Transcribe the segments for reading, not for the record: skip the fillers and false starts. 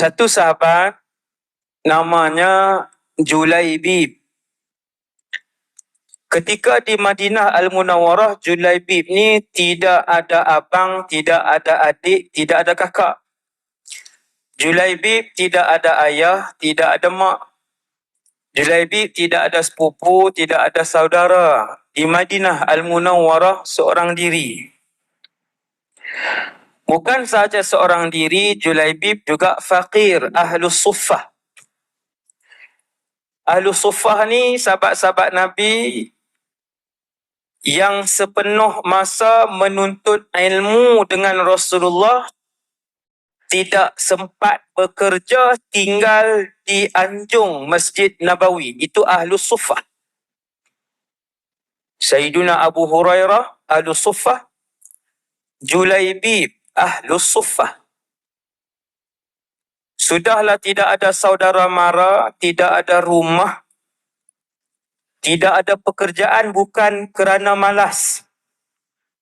Satu sahabat namanya Julaibib. Ketika di Madinah Al-Munawwarah, Julaibib ni tidak ada abang, tidak ada adik, tidak ada kakak. Julaibib tidak ada ayah, tidak ada mak. Julaibib tidak ada sepupu, tidak ada saudara. Di Madinah Al-Munawwarah seorang diri. Bukan sahaja seorang diri, Julaibib juga fakir, Ahlus Suffah. Ahlus Suffah ni sahabat-sahabat Nabi yang sepenuh masa menuntut ilmu dengan Rasulullah, tidak sempat bekerja, tinggal di anjung Masjid Nabawi. Itu Ahlus Suffah. Sayyiduna Abu Hurairah, Ahlus Suffah. Julaibib, Ahlus Suffah. Sudahlah tidak ada saudara mara, tidak ada rumah, tidak ada pekerjaan, bukan kerana malas.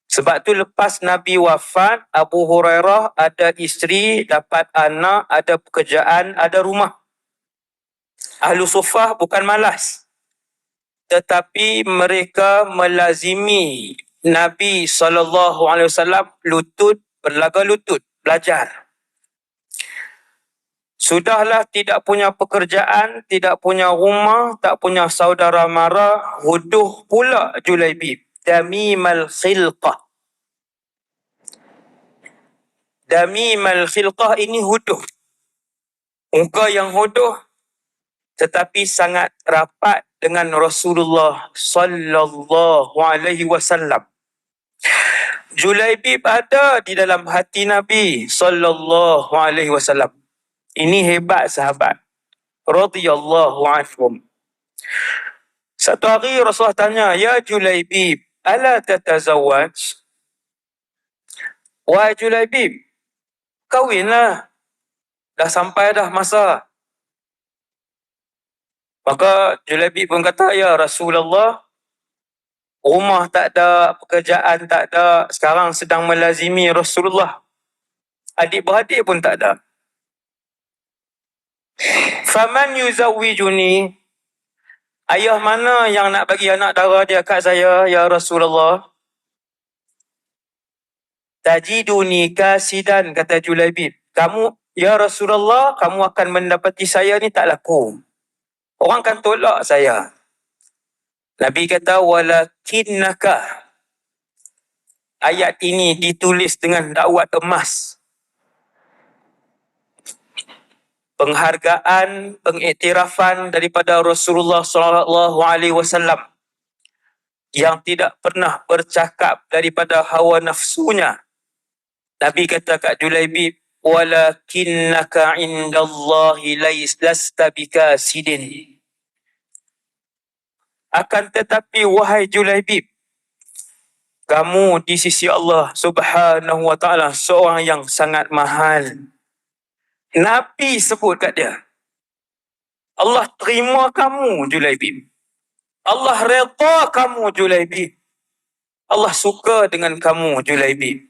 Sebab tu lepas Nabi wafat, Abu Hurairah ada isteri, dapat anak, ada pekerjaan, ada rumah. Ahlus Suffah bukan malas, tetapi mereka melazimi Nabi SAW lutut, berlaga lutut, belajar. Sudahlah tidak punya pekerjaan, tidak punya rumah, tak punya saudara mara, huduh pula Julaibib. Damimal khilqah. Damimal khilqah ini huduh. Muka yang huduh, tetapi sangat rapat dengan Rasulullah sallallahu alaihi wasallam. Julaibib ada di dalam hati Nabi sallallahu alaihi wasallam. Ini hebat sahabat radhiyallahu anhum. Satu hari Rasulullah tanya, "Ya Julaibib, ala tatazawwaj?" Wahai Julaibib, kahwinlah. Dah sampai dah masa. Maka Julaibib pun kata, "Ya Rasulullah, rumah tak ada, pekerjaan tak ada, sekarang sedang melazimi Rasulullah. Adik-beradik pun tak ada. Faman yuzawwijuni?" Ayah mana yang nak bagi anak dara dia kat saya, ya Rasulullah? Tajiduni kasidan, kata Julaibib. Kamu, ya Rasulullah, kamu akan mendapati saya ni tak laku. Orang akan tolak saya. Nabi kata, walakinnaka. Ayat ini ditulis dengan dakwat emas. Penghargaan, pengiktirafan daripada Rasulullah SAW yang tidak pernah bercakap daripada hawa nafsunya. Nabi kata kat Julaibib, walakinnaka indallahi lasta bikasidin. Akan tetapi wahai Julaibib, kamu di sisi Allah Subhanahu wa taala seorang yang sangat mahal. Nabi sebut kat dia, Allah terima kamu Julaibib. Allah redha kamu Julaibib. Allah suka dengan kamu Julaibib.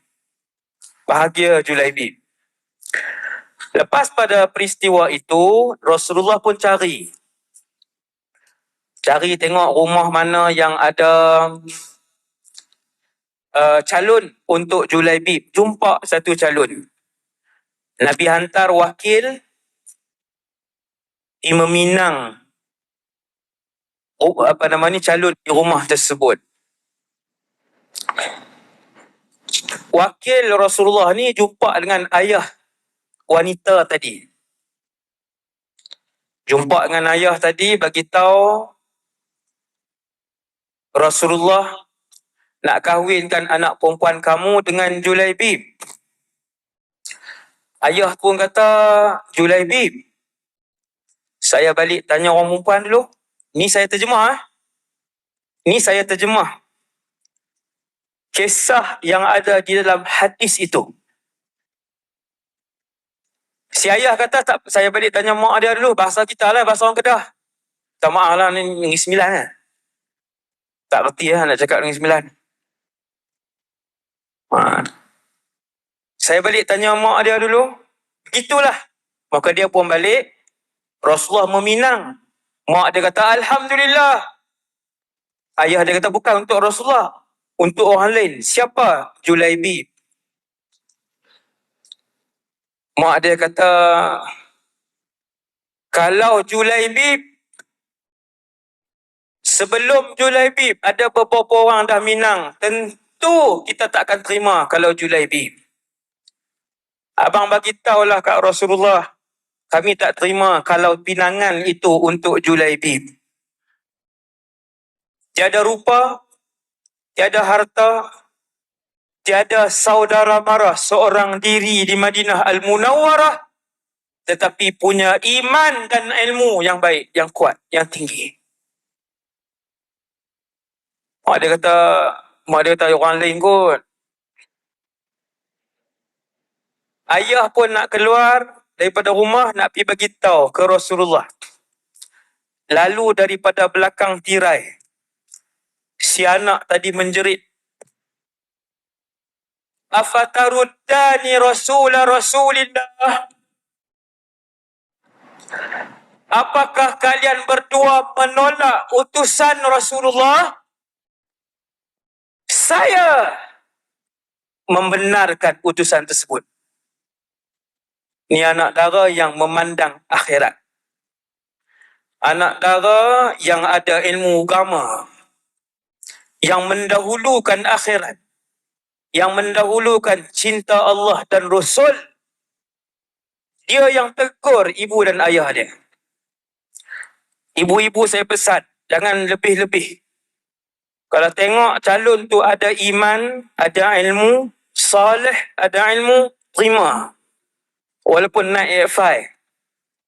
Bahagia Julaibib. Lepas pada peristiwa itu, Rasulullah pun cari tengok rumah mana yang ada calon untuk Julaibib. Jumpa satu calon. Nabi hantar wakil di meminang calon di rumah tersebut. Wakil Rasulullah ni jumpa dengan ayah wanita tadi. Jumpa dengan ayah tadi, bagi tahu Rasulullah nak kahwinkan anak perempuan kamu dengan Julaibib. Ayah pun kata, Julaibib, saya balik tanya orang perempuan dulu. Ni saya terjemah. Ni saya terjemah kisah yang ada di dalam hadis itu. Si ayah kata, tak, saya balik tanya mak dia dulu. Bahasa kita lah, bahasa orang Kedah. Tak maaf lah, ni Negeri Sembilan lah. Tak reti lah nak cakap Negeri Sembilan. Saya balik tanya mak dia dulu. Begitulah Maka dia pun balik, Rasulullah meminang. Mak dia kata, Alhamdulillah. Ayah dia kata, bukan untuk Rasulullah, untuk orang lain. Siapa? Julaibib. Mak dia kata, kalau Julaibib, sebelum Julaibib ada beberapa orang dah minang, tentu kita tak akan terima kalau Julaibib. Abang bagi tahulah kat Rasulullah, kami tak terima kalau pinangan itu untuk Julaibib. Tiada rupa, tiada harta, tiada saudara mara seorang diri di Madinah Al-Munawwarah, tetapi punya iman dan ilmu yang baik, yang kuat, yang tinggi. Mak dia kata orang lain kot. Ayah pun nak keluar daripada rumah nak pergi bagi tahu ke Rasulullah. Lalu daripada belakang tirai, si anak tadi menjerit, Afataruddani Rasulillah. Apakah kalian berdua menolak utusan Rasulullah? Saya membenarkan utusan tersebut. Ni anak dara yang memandang akhirat. Anak dara yang ada ilmu agama, yang mendahulukan akhirat, yang mendahulukan cinta Allah dan Rasul. Dia yang tegur ibu dan ayah dia. Ibu-ibu saya pesan, jangan lebih-lebih. Kalau tengok calon tu ada iman, ada ilmu, soleh, ada ilmu, terima. Walaupun naik A5.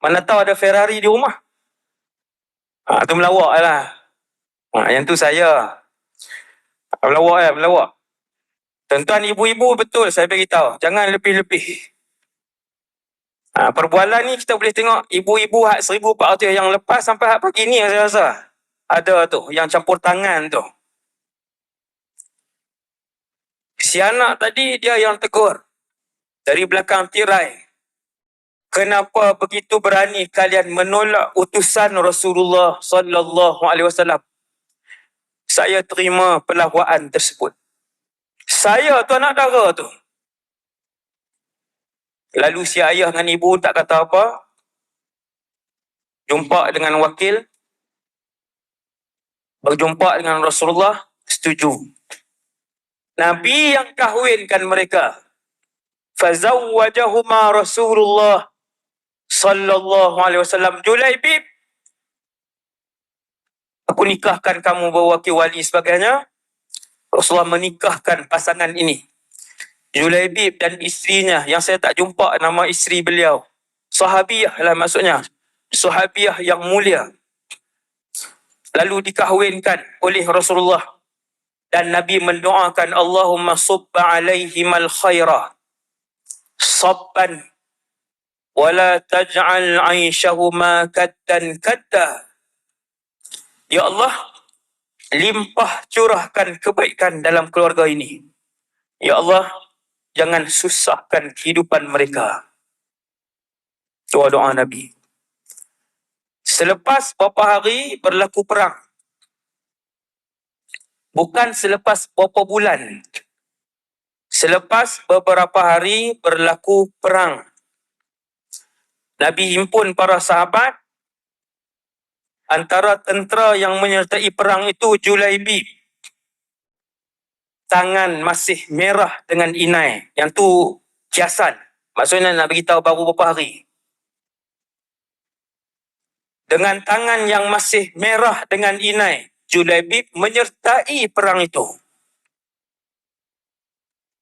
Mana tahu ada Ferrari di rumah. Tu melawak lah. Yang tu saya. Melawak. Tuan-tuan ibu-ibu betul saya beritahu. Jangan lebih-lebih. Perbualan ni kita boleh tengok ibu-ibu hak 1400 yang lepas sampai hak pagi ni saya rasa. Ada tu yang campur tangan tu. Si anak tadi dia yang tegur dari belakang tirai. Kenapa begitu berani kalian menolak utusan Rasulullah sallallahu alaihi wasallam? Saya terima pelawaan tersebut. Saya tu anak dara tu. Lalu si ayah dengan ibu tak kata apa. Jumpa dengan wakil. Berjumpa dengan Rasulullah. Setuju. Nabi yang kahwinkan mereka. Fazawwajahuma Rasulullah sallallahu alaihi wasallam. Julaibib, aku nikahkan kamu berwakil wali sebagainya. Rasulullah menikahkan pasangan ini. Julaibib dan isterinya yang saya tak jumpa nama isteri beliau. Sahabiyah lah maksudnya. Sahabiyah yang mulia. Lalu dikahwinkan oleh Rasulullah. Dan Nabi mendoakan Allahumma subba alaihimal khairah. Sabban. Wala taj'al aishahuma kaddan kadda. Ya Allah, limpah curahkan kebaikan dalam keluarga ini. Ya Allah, jangan susahkan kehidupan mereka. Doa Nabi. Selepas beberapa hari berlaku perang. Bukan selepas beberapa bulan. Selepas beberapa hari berlaku perang. Nabi himpun para sahabat. Antara tentera yang menyertai perang itu Julaibib. Tangan masih merah dengan inai. Yang tu kiasan. Maksudnya nak beritahu baru beberapa hari. Dengan tangan yang masih merah dengan inai, Julaibib menyertai perang itu.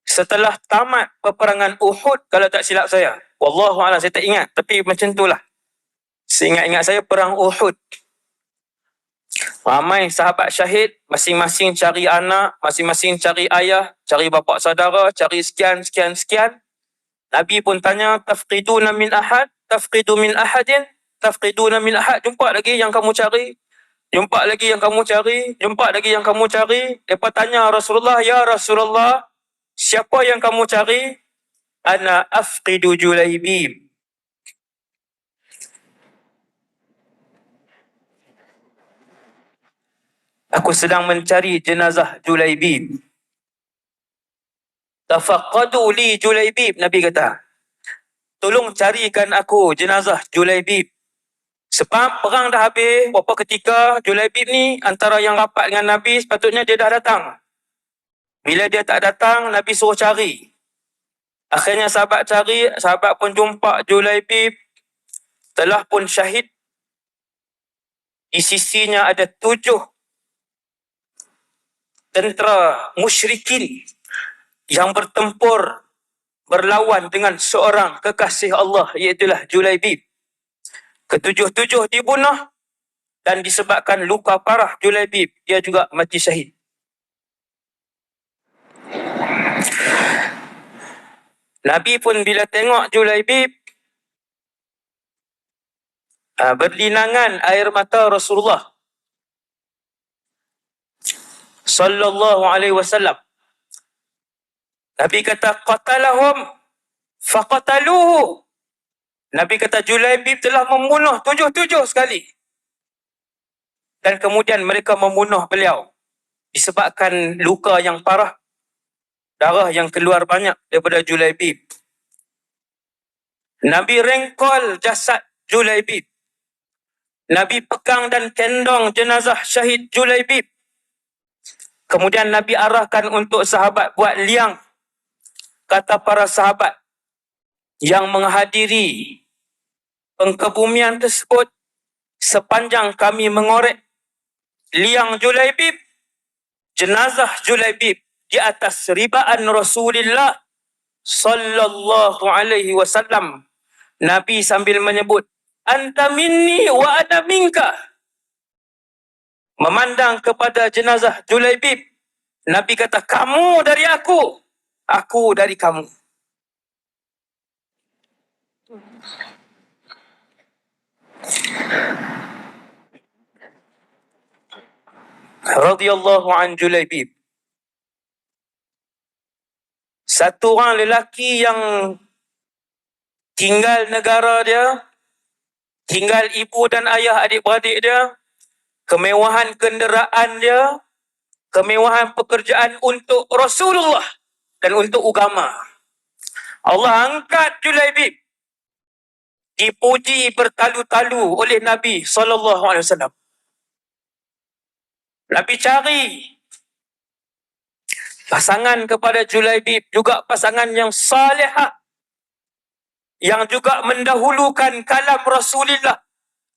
Setelah tamat peperangan Uhud, kalau tak silap saya. Wallahualam, saya tak ingat. Tapi macam itulah. Seingat-ingat saya perang Uhud. Ramai sahabat syahid, masing-masing cari anak, masing-masing cari ayah, cari bapa saudara, cari sekian. Nabi pun tanya, tafqiduna min ahad, tafqidu min ahadin, tafqiduna min ahad. Jumpa lagi yang kamu cari. Jumpa lagi yang kamu cari. Jumpa lagi yang kamu cari. Lepas tanya Rasulullah, ya Rasulullah, siapa yang kamu cari? Ana afqidu Julaibib. Aku sedang mencari jenazah Julaibib. Tafaqqadu li Julaibib, Nabi kata. Tolong carikan aku jenazah Julaibib. Sebab perang dah habis, beberapa ketika Julaibib ni antara yang rapat dengan Nabi, sepatutnya dia dah datang. Bila dia tak datang, Nabi suruh cari. Akhirnya sahabat cari, sahabat pun jumpa Julaibib, telah pun syahid. Di sisinya ada 7 tentera musyrikin yang bertempur berlawan dengan seorang kekasih Allah, iaitulah Julaibib. Ketujuh-tujuh dibunuh, dan disebabkan luka parah Julaibib, dia juga mati syahid. Nabi pun bila tengok Julaibib, berlinangan air mata Rasulullah sallallahu alaihi wasallam. Nabi kata, qatalahum faqataluhu. Nabi kata Julaibib telah membunuh 7 sekali. Dan kemudian mereka membunuh beliau disebabkan luka yang parah, darah yang keluar banyak daripada Julaibib. Nabi rengkol jasad Julaibib. Nabi pegang dan kendong jenazah syahid Julaibib. Kemudian Nabi arahkan untuk sahabat buat liang. Kata para sahabat yang menghadiri pengkebumian tersebut, sepanjang kami mengorek liang Julaibib, jenazah Julaibib di atas ribaan Rasulullah sallallahu alaihi wasallam, Nabi sambil menyebut, anta minni wa ana minka. Memandang kepada jenazah Julaibib, Nabi kata, kamu dari aku dari kamu. Radhiyallahu an Julaibib. Satu orang lelaki yang tinggal negara dia, tinggal ibu dan ayah adik-beradik dia, kemewahan kenderaan dia, kemewahan pekerjaan untuk Rasulullah dan untuk agama. Allah angkat Julaibib, dipuji bertalu-talu oleh Nabi SAW. Nabi cari pasangan kepada Julaibib, juga pasangan yang salihah, yang juga mendahulukan kalam Rasulullah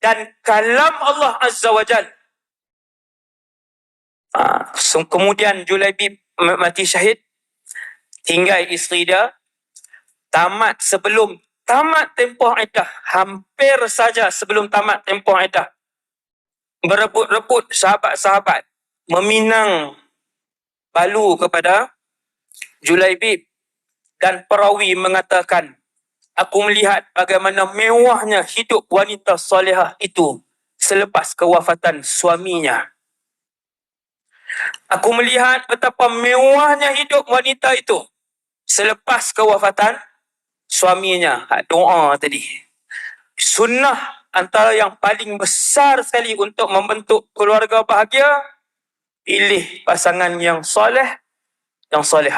dan kalam Allah Azza wa Jal. Kemudian Julaibib mati syahid, tinggal isteri dia. Sebelum tamat tempoh iddah, hampir saja sebelum tamat tempoh iddah, berebut-rebut sahabat-sahabat meminang balu kepada Julaibib, dan perawi mengatakan, aku melihat bagaimana mewahnya hidup wanita salihah itu selepas kewafatan suaminya. Aku melihat betapa mewahnya hidup wanita itu selepas kewafatan suaminya. Doa tadi. Sunnah antara yang paling besar sekali untuk membentuk keluarga bahagia, pilih pasangan yang soleh, yang soleh.